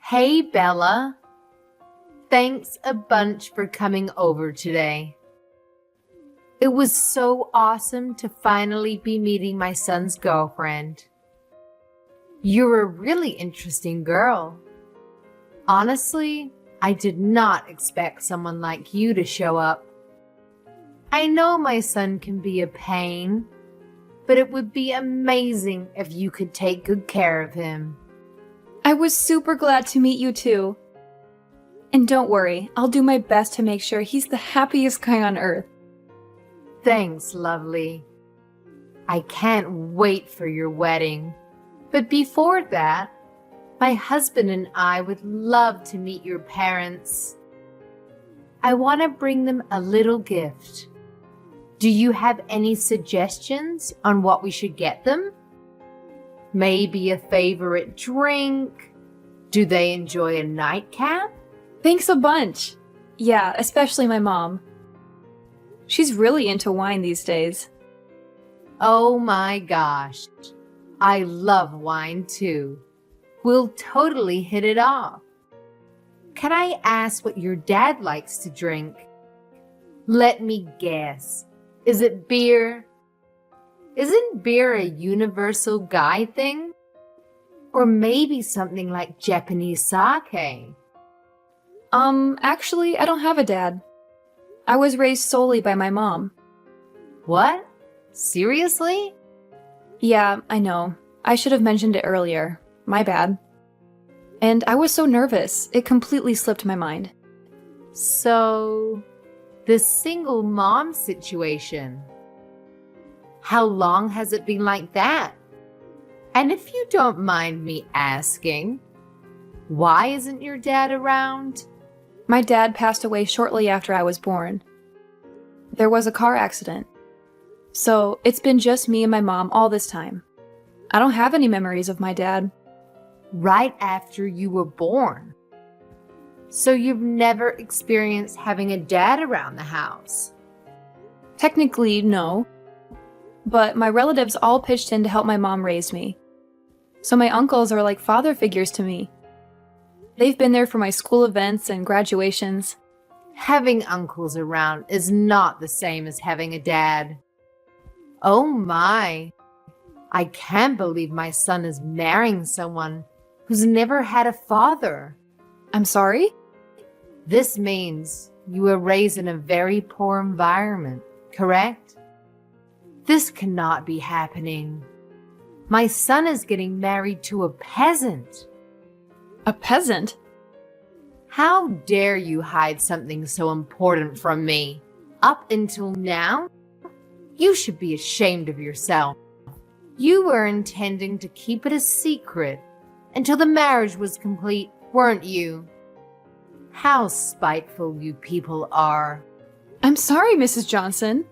Hey, Bella. Thanks a bunch for coming over today. It was so awesome to finally be meeting my son's girlfriend. You're a really interesting girl. Honestly, I did not expect someone like you to show up. I know my son can be a pain, but it would be amazing if you could take good care of him. I was super glad to meet you too. And don't worry, I'll do my best to make sure he's the happiest guy on earth. Thanks, lovely. I can't wait for your wedding. But before that, my husband and I would love to meet your parents. I want to bring them a little gift. Do you have any suggestions on what we should get them? Maybe a favorite drink? Do they enjoy a nightcap? Thanks a bunch. Yeah, especially my mom. She's really into wine these days. Oh my gosh. I love wine too. We'll totally hit it off. Can I ask what your dad likes to drink? Let me guess. Is it beer? Isn't beer a universal guy thing? Or maybe something like Japanese sake? Actually, I don't have a dad. I was raised solely by my mom. What? Seriously? Yeah, I know. I should have mentioned it earlier. My bad. And I was so nervous, it completely slipped my mind. So, the single mom situation. How long has it been like that? And if you don't mind me asking, why isn't your dad around? My dad passed away shortly after I was born. There was a car accident. So, it's been just me and my mom all this time. I don't have any memories of my dad. Right after you were born. So you've never experienced having a dad around the house? Technically, no. But my relatives all pitched in to help my mom raise me. So my uncles are like father figures to me. They've been there for my school events and graduations. Having uncles around is not the same as having a dad. Oh my. I can't believe my son is marrying someone who's never had a father. I'm sorry? This means you were raised in a very poor environment, correct? This cannot be happening. My son is getting married to a peasant. A peasant? How dare you hide something so important from me? Up until now, you should be ashamed of yourself. You were intending to keep it a secret until the marriage was complete, weren't you? How spiteful you people are. I'm sorry, Mrs. Johnson.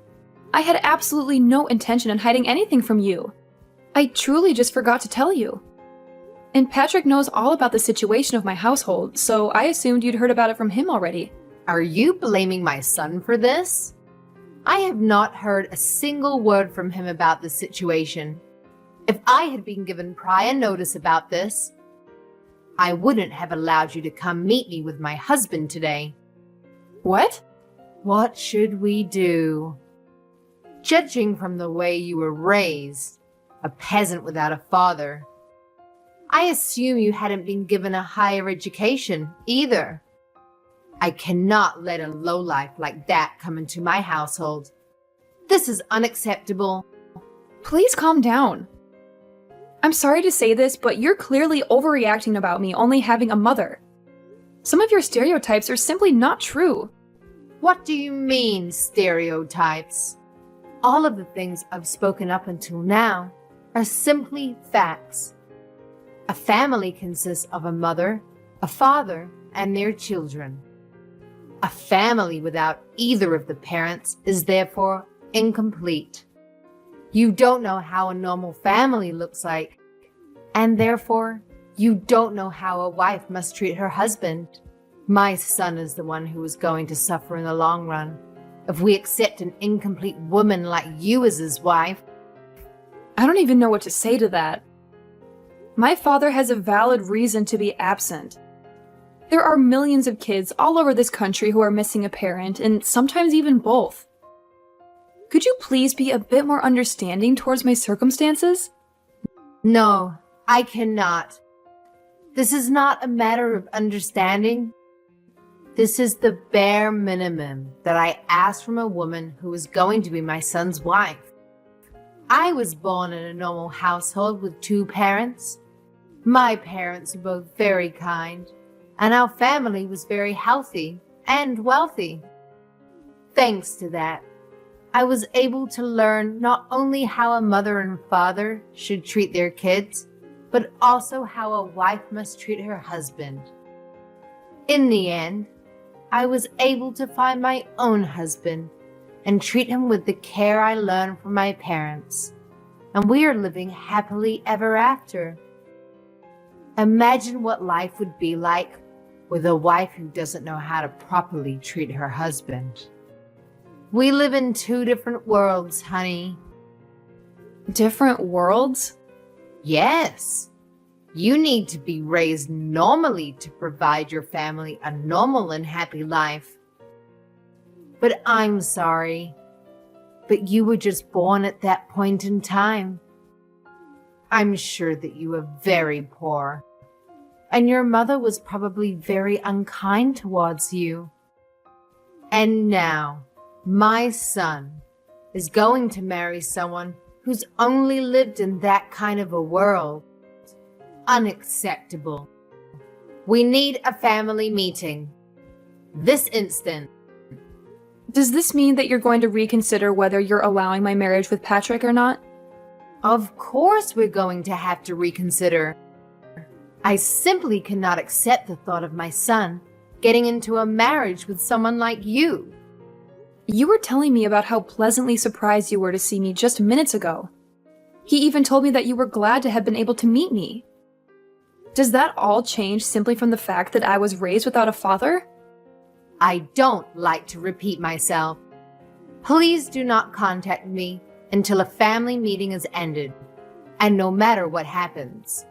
I had absolutely no intention in hiding anything from you. I truly just forgot to tell you. And Patrick knows all about the situation of my household, so I assumed you'd heard about it from him already. Are you blaming my son for this? I have not heard a single word from him about this situation. If I had been given prior notice about this, I wouldn't have allowed you to come meet me with my husband today. What? What should we do? Judging from the way you were raised, a peasant without a father, I assume you hadn't been given a higher education either. I cannot let a lowlife like that come into my household. This is unacceptable. Please calm down. I'm sorry to say this, but you're clearly overreacting about me only having a mother. Some of your stereotypes are simply not true. What do you mean, stereotypes? All of the things I've spoken up until now are simply facts. A family consists of a mother, a father, and their children. A family without either of the parents is therefore incomplete. You don't know how a normal family looks like, and therefore, you don't know how a wife must treat her husband. My son is the one who is going to suffer in the long run if we accept an incomplete woman like you as his wife. I don't even know what to say to that. My father has a valid reason to be absent. There are millions of kids all over this country who are missing a parent, and sometimes even both. Could you please be a bit more understanding towards my circumstances? No, I cannot. This is not a matter of understanding. This is the bare minimum that I asked from a woman who was going to be my son's wife. I was born in a normal household with 2 parents. My parents were both very kind, and our family was very healthy and wealthy. Thanks to that, I was able to learn not only how a mother and father should treat their kids, but also how a wife must treat her husband. In the end, I was able to find my own husband and treat him with the care I learned from my parents, and we are living happily ever after. Imagine what life would be like with a wife who doesn't know how to properly treat her husband. We live in 2 different worlds, honey. Different worlds? Yes. You need to be raised normally to provide your family a normal and happy life. But I'm sorry, but you were just born at that point in time. I'm sure that you were very poor, and your mother was probably very unkind towards you. And now, my son is going to marry someone who's only lived in that kind of a world. Unacceptable. We need a family meeting. This instant. Does this mean that you're going to reconsider whether you're allowing my marriage with Patrick or not? Of course we're going to have to reconsider. I simply cannot accept the thought of my son getting into a marriage with someone like you. You were telling me about how pleasantly surprised you were to see me just minutes ago. He even told me that you were glad to have been able to meet me. Does that all change simply from the fact that I was raised without a father? I don't like to repeat myself. Please do not contact me until a family meeting is ended, and no matter what happens.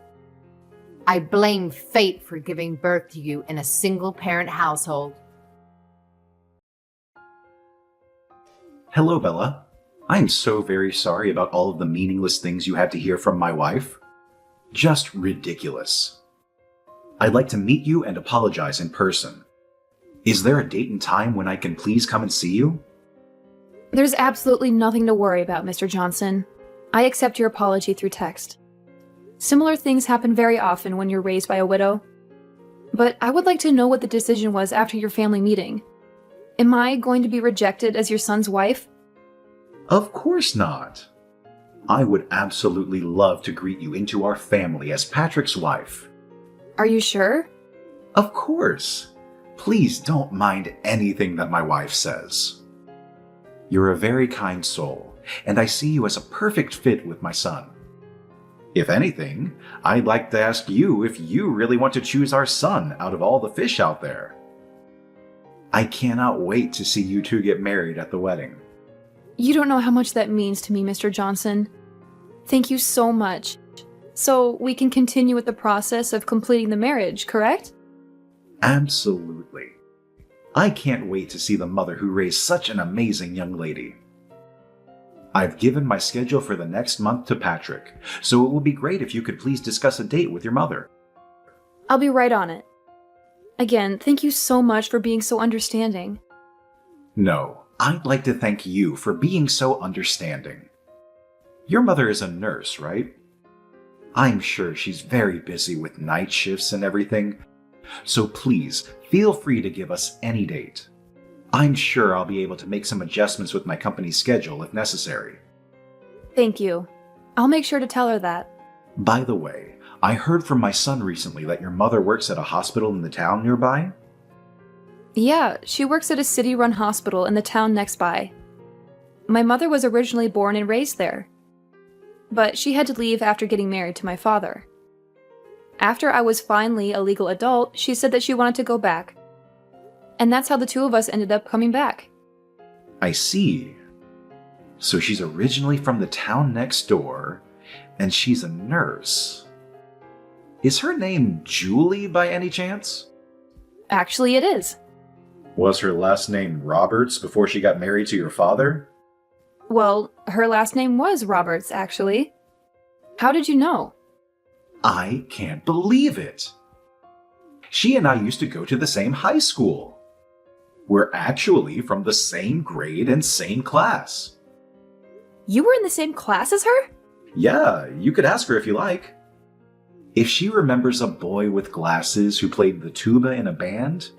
I blame fate for giving birth to you in a single-parent household. Hello, Bella. I am so very sorry about all of the meaningless things you had to hear from my wife. Just ridiculous. I'd like to meet you and apologize in person. Is there a date and time when I can please come and see you? There's absolutely nothing to worry about, Mr. Johnson. I accept your apology through text. Similar things happen very often when you're raised by a widow. But I would like to know what the decision was after your family meeting. Am I going to be rejected as your son's wife? Of course not. I would absolutely love to greet you into our family as Patrick's wife. Are you sure? Of course. Please don't mind anything that my wife says. You're a very kind soul, and I see you as a perfect fit with my son. If anything, I'd like to ask you if you really want to choose our son out of all the fish out there. I cannot wait to see you two get married at the wedding. You don't know how much that means to me, Mr. Johnson. Thank you so much. So we can continue with the process of completing the marriage, correct? Absolutely. I can't wait to see the mother who raised such an amazing young lady. I've given my schedule for the next month to Patrick, so it would be great if you could please discuss a date with your mother. I'll be right on it. Again, thank you so much for being so understanding. No, I'd like to thank you for being so understanding. Your mother is a nurse, right? I'm sure she's very busy with night shifts and everything, so please feel free to give us any date. I'm sure I'll be able to make some adjustments with my company's schedule if necessary. Thank you. I'll make sure to tell her that. By the way, I heard from my son recently that your mother works at a hospital in the town nearby. Yeah, she works at a city-run hospital in the town next by. My mother was originally born and raised there, but she had to leave after getting married to my father. After I was finally a legal adult, she said that she wanted to go back. And that's how the two of us ended up coming back. I see. So she's originally from the town next door, and she's a nurse. Is her name Julie by any chance? Actually, it is. Was her last name Roberts before she got married to your father? Well, her last name was Roberts, actually. How did you know? I can't believe it. She and I used to go to the same high school. We're actually from the same grade and same class. You were in the same class as her? Yeah, you could ask her if you like. If she remembers a boy with glasses who played the tuba in a band,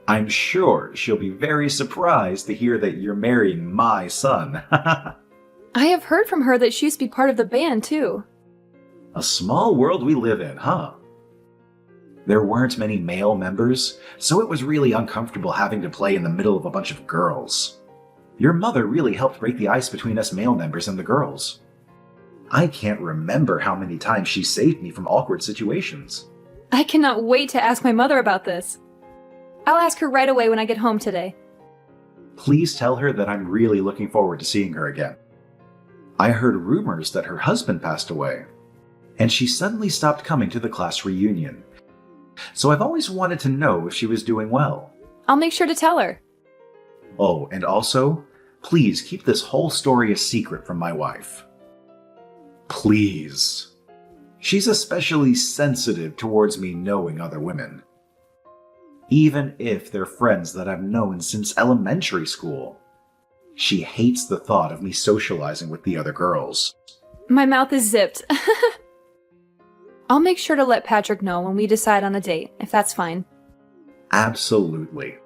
I'm sure she'll be very surprised to hear that you're marrying my son. I have heard from her that she used to be part of the band, too. A small world we live in, huh? There weren't many male members, so it was really uncomfortable having to play in the middle of a bunch of girls. Your mother really helped break the ice between us male members and the girls. I can't remember how many times she saved me from awkward situations. I cannot wait to ask my mother about this. I'll ask her right away when I get home today. Please tell her that I'm really looking forward to seeing her again. I heard rumors that her husband passed away, and she suddenly stopped coming to the class reunion. So I've always wanted to know if she was doing well. I'll make sure to tell her. Oh, and also, please keep this whole story a secret from my wife. Please. She's especially sensitive towards me knowing other women. Even if they're friends that I've known since elementary school. She hates the thought of me socializing with the other girls. My mouth is zipped. I'll make sure to let Patrick know when we decide on a date, if that's fine. Absolutely.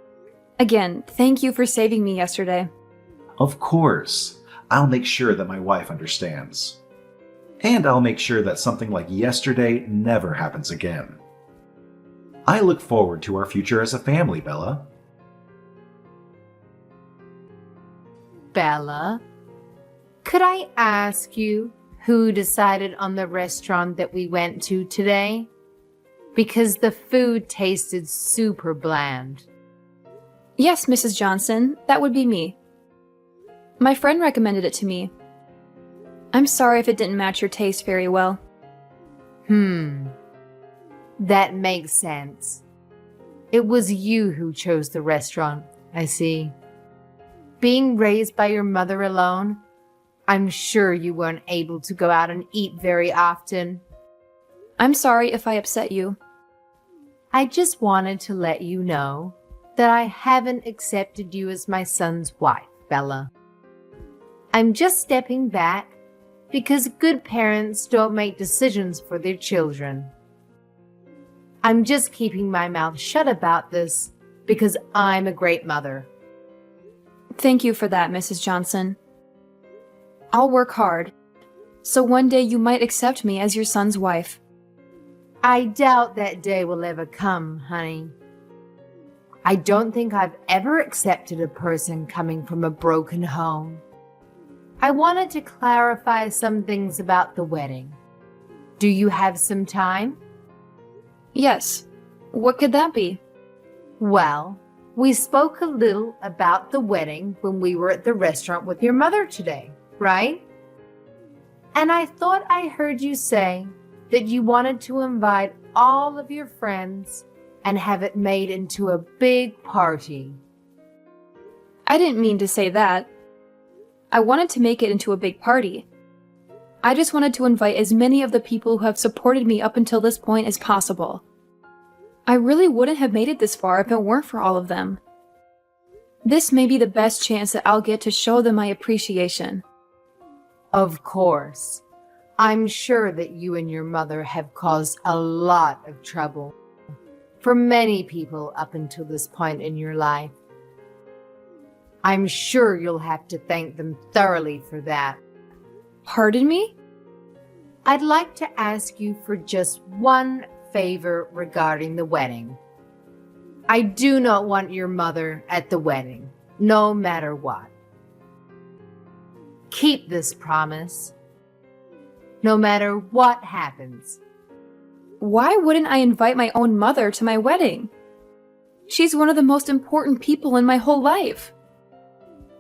Again, thank you for saving me yesterday. Of course. I'll make sure that my wife understands. And I'll make sure that something like yesterday never happens again. I look forward to our future as a family, Bella. Bella, could I ask you who decided on the restaurant that we went to today? Because the food tasted super bland. Yes, Mrs. Johnson, that would be me. My friend recommended it to me. I'm sorry if it didn't match your taste very well. That makes sense. It was you who chose the restaurant, I see. Being raised by your mother alone, I'm sure you weren't able to go out and eat very often. I'm sorry if I upset you. I just wanted to let you know that I haven't accepted you as my son's wife, Bella. I'm just stepping back because good parents don't make decisions for their children. I'm just keeping my mouth shut about this because I'm a great mother. Thank you for that, Mrs. Johnson. I'll work hard, so one day you might accept me as your son's wife. I doubt that day will ever come, honey. I don't think I've ever accepted a person coming from a broken home. I wanted to clarify some things about the wedding. Do you have some time? Yes. What could that be? Well, we spoke a little about the wedding when we were at the restaurant with your mother today, right? And I thought I heard you say that you wanted to invite all of your friends and have it made into a big party. I didn't mean to say that. I wanted to make it into a big party. I just wanted to invite as many of the people who have supported me up until this point as possible. I really wouldn't have made it this far if it weren't for all of them. This may be the best chance that I'll get to show them my appreciation. Of course. I'm sure that you and your mother have caused a lot of trouble for many people up until this point in your life. I'm sure you'll have to thank them thoroughly for that. Pardon me? I'd like to ask you for just one favor regarding the wedding. I do not want your mother at the wedding, no matter what. Keep this promise, no matter what happens. Why wouldn't I invite my own mother to my wedding? She's one of the most important people in my whole life.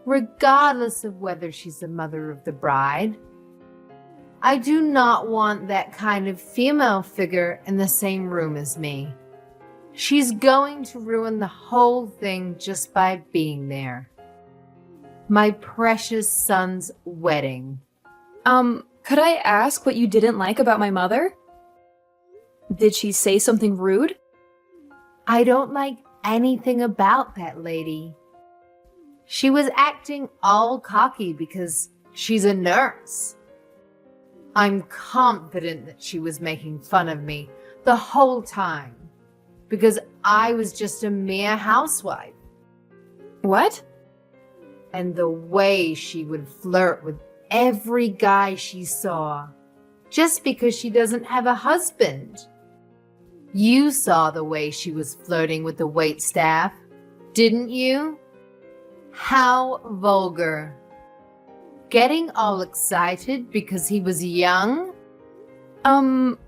Regardless of whether she's the mother of the bride, I do not want that kind of female figure in the same room as me. She's going to ruin the whole thing just by being there. My precious son's wedding. Could I ask what you didn't like about my mother? Did she say something rude? I don't like anything about that lady. She was acting all cocky because she's a nurse. I'm confident that she was making fun of me the whole time because I was just a mere housewife. What? And the way she would flirt with every guy she saw just because she doesn't have a husband. You saw the way she was flirting with the waitstaff, didn't you? How vulgar. Getting all excited because he was young? I'm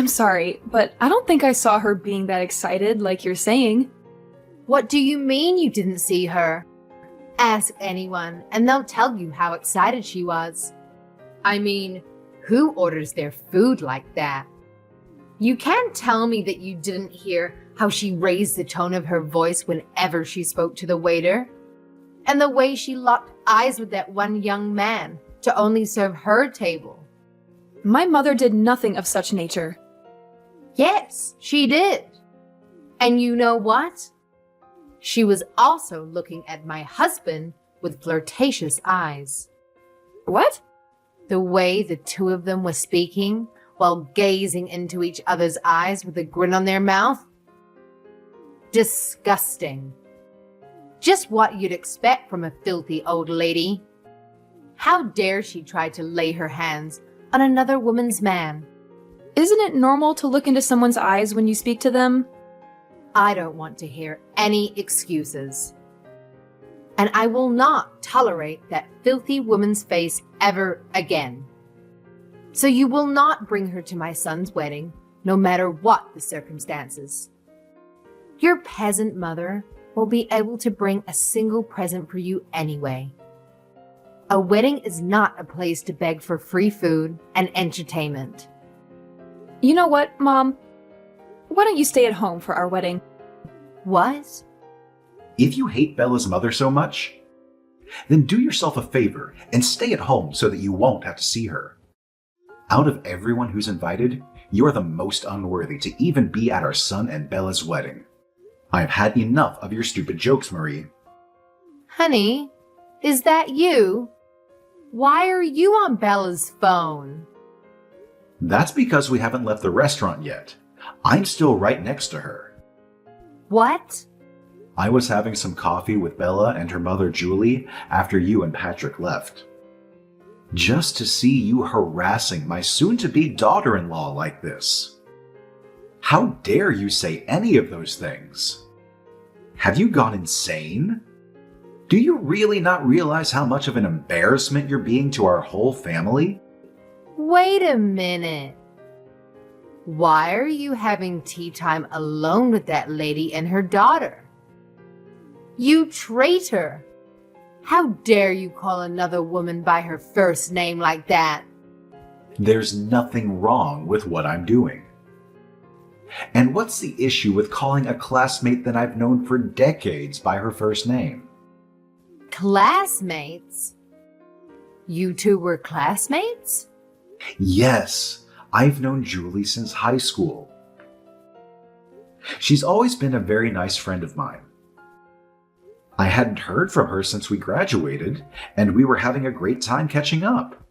sorry, but I don't think I saw her being that excited like you're saying. What do you mean you didn't see her? Ask anyone, and they'll tell you how excited she was. I mean, who orders their food like that? You can't tell me that you didn't hear how she raised the tone of her voice whenever she spoke to the waiter, and the way she locked eyes with that one young man to only serve her table. My mother did nothing of such nature. Yes, she did. And you know what? She was also looking at my husband with flirtatious eyes. What? The way the two of them were speaking while gazing into each other's eyes with a grin on their mouth. Disgusting. Just what you'd expect from a filthy old lady. How dare she try to lay her hands on another woman's man? Isn't it normal to look into someone's eyes when you speak to them? I don't want to hear any excuses. And I will not tolerate that filthy woman's face ever again. So you will not bring her to my son's wedding, no matter what the circumstances. Your peasant mother will be able to bring a single present for you anyway. A wedding is not a place to beg for free food and entertainment. You know what, Mom? Why don't you stay at home for our wedding? What? If you hate Bella's mother so much, then do yourself a favor and stay at home so that you won't have to see her. Out of everyone who's invited, you are the most unworthy to even be at our son and Bella's wedding. I've had enough of your stupid jokes, Marie. Honey, is that you? Why are you on Bella's phone? That's because we haven't left the restaurant yet. I'm still right next to her. What? I was having some coffee with Bella and her mother Julie after you and Patrick left. Just to see you harassing my soon-to-be daughter-in-law like this. How dare you say any of those things? Have you gone insane? Do you really not realize how much of an embarrassment you're being to our whole family? Wait a minute. Why are you having tea time alone with that lady and her daughter? You traitor! How dare you call another woman by her first name like that? There's nothing wrong with what I'm doing. And what's the issue with calling a classmate that I've known for decades by her first name? Classmates? You two were classmates? Yes, I've known Julie since high school. She's always been a very nice friend of mine. I hadn't heard from her since we graduated, and we were having a great time catching up.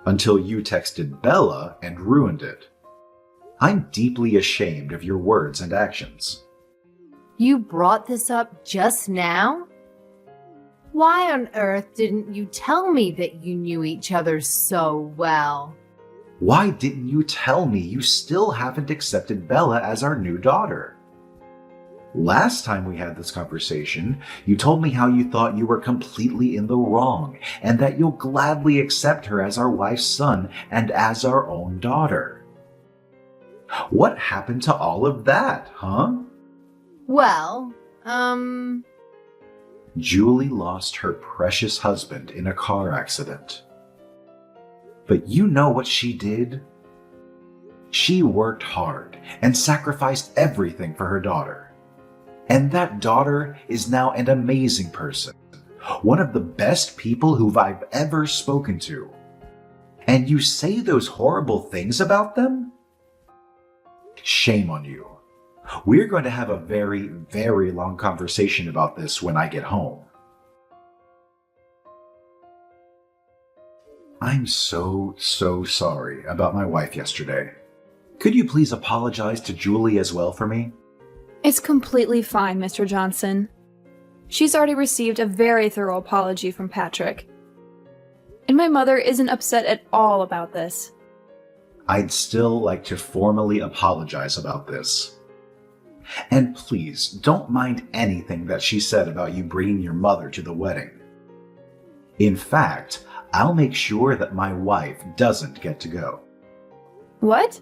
Until you texted Bella and ruined it. I'm deeply ashamed of your words and actions. You brought this up just now? Why on earth didn't you tell me that you knew each other so well? Why didn't you tell me you still haven't accepted Bella as our new daughter? Last time we had this conversation, you told me how you thought you were completely in the wrong and that you'll gladly accept her as our wife's son and as our own daughter. What happened to all of that, huh? Well, Julie lost her precious husband in a car accident. But you know what she did? She worked hard and sacrificed everything for her daughter. And that daughter is now an amazing person, one of the best people who I've ever spoken to. And you say those horrible things about them? Shame on you. We're going to have a very, very long conversation about this when I get home. I'm so sorry about my wife yesterday. Could you please apologize to Julie as well for me? It's completely fine, Mr. Johnson. She's already received a very thorough apology from Patrick. And my mother isn't upset at all about this. I'd still like to formally apologize about this. And please, don't mind anything that she said about you bringing your mother to the wedding. In fact, I'll make sure that my wife doesn't get to go. What?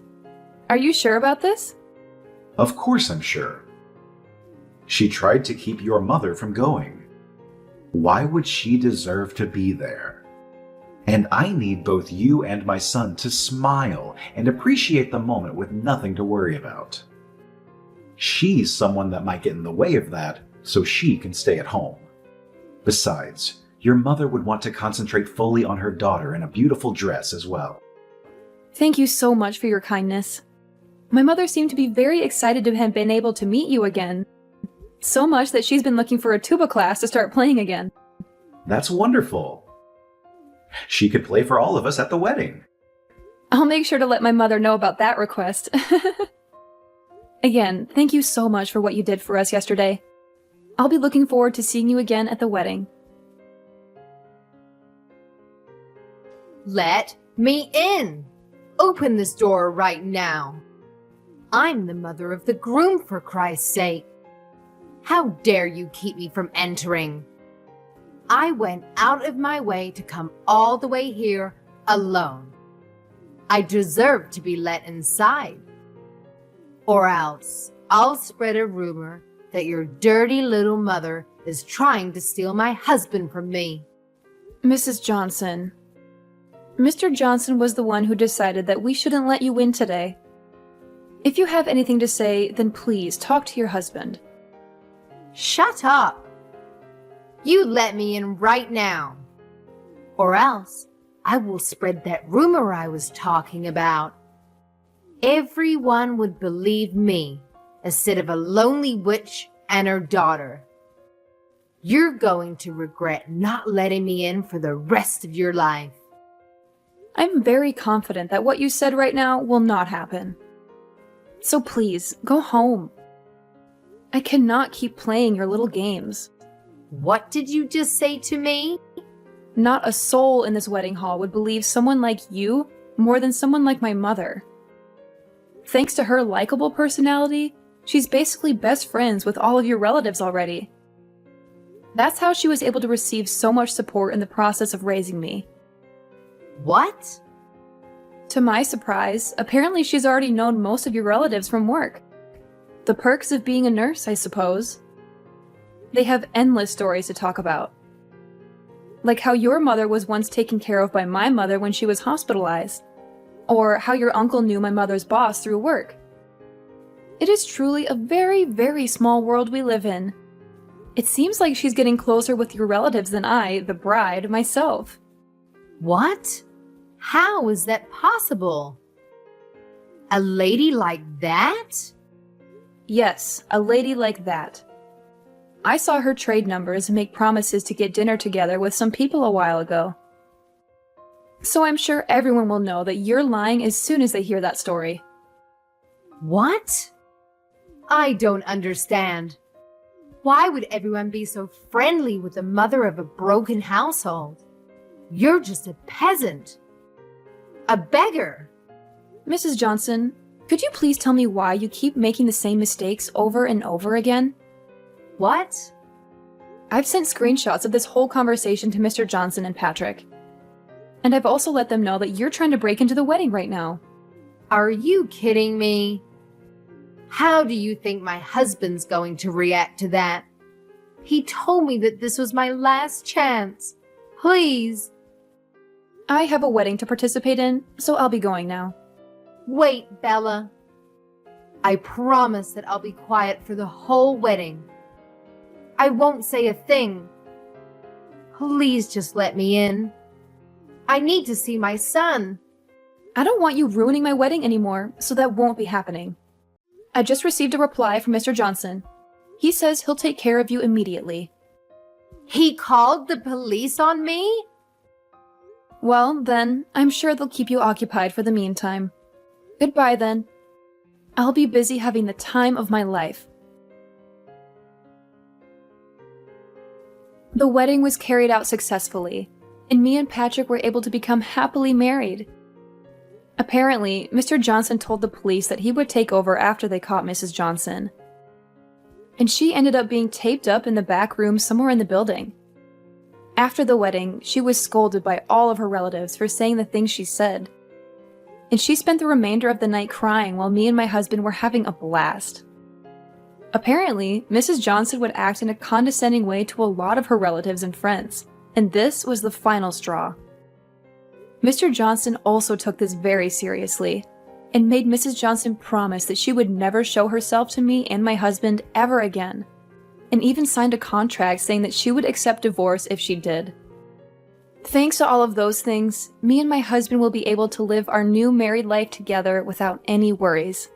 Are you sure about this? Of course I'm sure. She tried to keep your mother from going. Why would she deserve to be there? And I need both you and my son to smile and appreciate the moment with nothing to worry about. She's someone that might get in the way of that, so she can stay at home. Besides, your mother would want to concentrate fully on her daughter in a beautiful dress as well. Thank you so much for your kindness. My mother seemed to be very excited to have been able to meet you again. So much that she's been looking for a tuba class to start playing again. That's wonderful. She could play for all of us at the wedding. I'll make sure to let my mother know about that request. Again, thank you so much for what you did for us yesterday. I'll be looking forward to seeing you again at the wedding. Let me in! Open this door right now. I'm the mother of the groom, for Christ's sake. How dare you keep me from entering? I went out of my way to come all the way here alone. I deserve to be let inside. Or else I'll spread a rumor that your dirty little mother is trying to steal my husband from me. Mrs. Johnson. Mr. Johnson was the one who decided that we shouldn't let you in today. If you have anything to say, then please talk to your husband. Shut up! You let me in right now. Or else I will spread that rumor I was talking about. Everyone would believe me instead of a lonely witch and her daughter. You're going to regret not letting me in for the rest of your life. I'm very confident that what you said right now will not happen. So please, go home. I cannot keep playing your little games. What did you just say to me? Not a soul in this wedding hall would believe someone like you more than someone like my mother. Thanks to her likable personality, she's basically best friends with all of your relatives already. That's how she was able to receive so much support in the process of raising me. What? To my surprise, apparently she's already known most of your relatives from work. The perks of being a nurse, I suppose. They have endless stories to talk about. Like how your mother was once taken care of by my mother when she was hospitalized. Or how your uncle knew my mother's boss through work. It is truly a very, very small world we live in. It seems like she's getting closer with your relatives than I, the bride, myself. What? How is that possible? A lady like that? Yes, a lady like that. I saw her trade numbers and make promises to get dinner together with some people a while ago. So I'm sure everyone will know that you're lying as soon as they hear that story. What? I don't understand. Why would everyone be so friendly with the mother of a broken household? You're just a peasant. A beggar. Mrs. Johnson, could you please tell me why you keep making the same mistakes over and over again? What? I've sent screenshots of this whole conversation to Mr. Johnson and Patrick. And I've also let them know that you're trying to break into the wedding right now. Are you kidding me? How do you think my husband's going to react to that? He told me that this was my last chance. Please. I have a wedding to participate in, so I'll be going now. Wait, Bella. I promise that I'll be quiet for the whole wedding. I won't say a thing. Please just let me in. I need to see my son. I don't want you ruining my wedding anymore, so that won't be happening. I just received a reply from Mr. Johnson. He says he'll take care of you immediately. He called the police on me? Well, then, I'm sure they'll keep you occupied for the meantime. Goodbye, then. I'll be busy having the time of my life. The wedding was carried out successfully, and me and Patrick were able to become happily married. Apparently, Mr. Johnson told the police that he would take over after they caught Mrs. Johnson. And she ended up being taped up in the back room somewhere in the building. After the wedding, she was scolded by all of her relatives for saying the things she said. And she spent the remainder of the night crying while me and my husband were having a blast. Apparently, Mrs. Johnson would act in a condescending way to a lot of her relatives and friends, and this was the final straw. Mr. Johnson also took this very seriously, and made Mrs. Johnson promise that she would never show herself to me and my husband ever again, and even signed a contract saying that she would accept divorce if she did. Thanks to all of those things, me and my husband will be able to live our new married life together without any worries.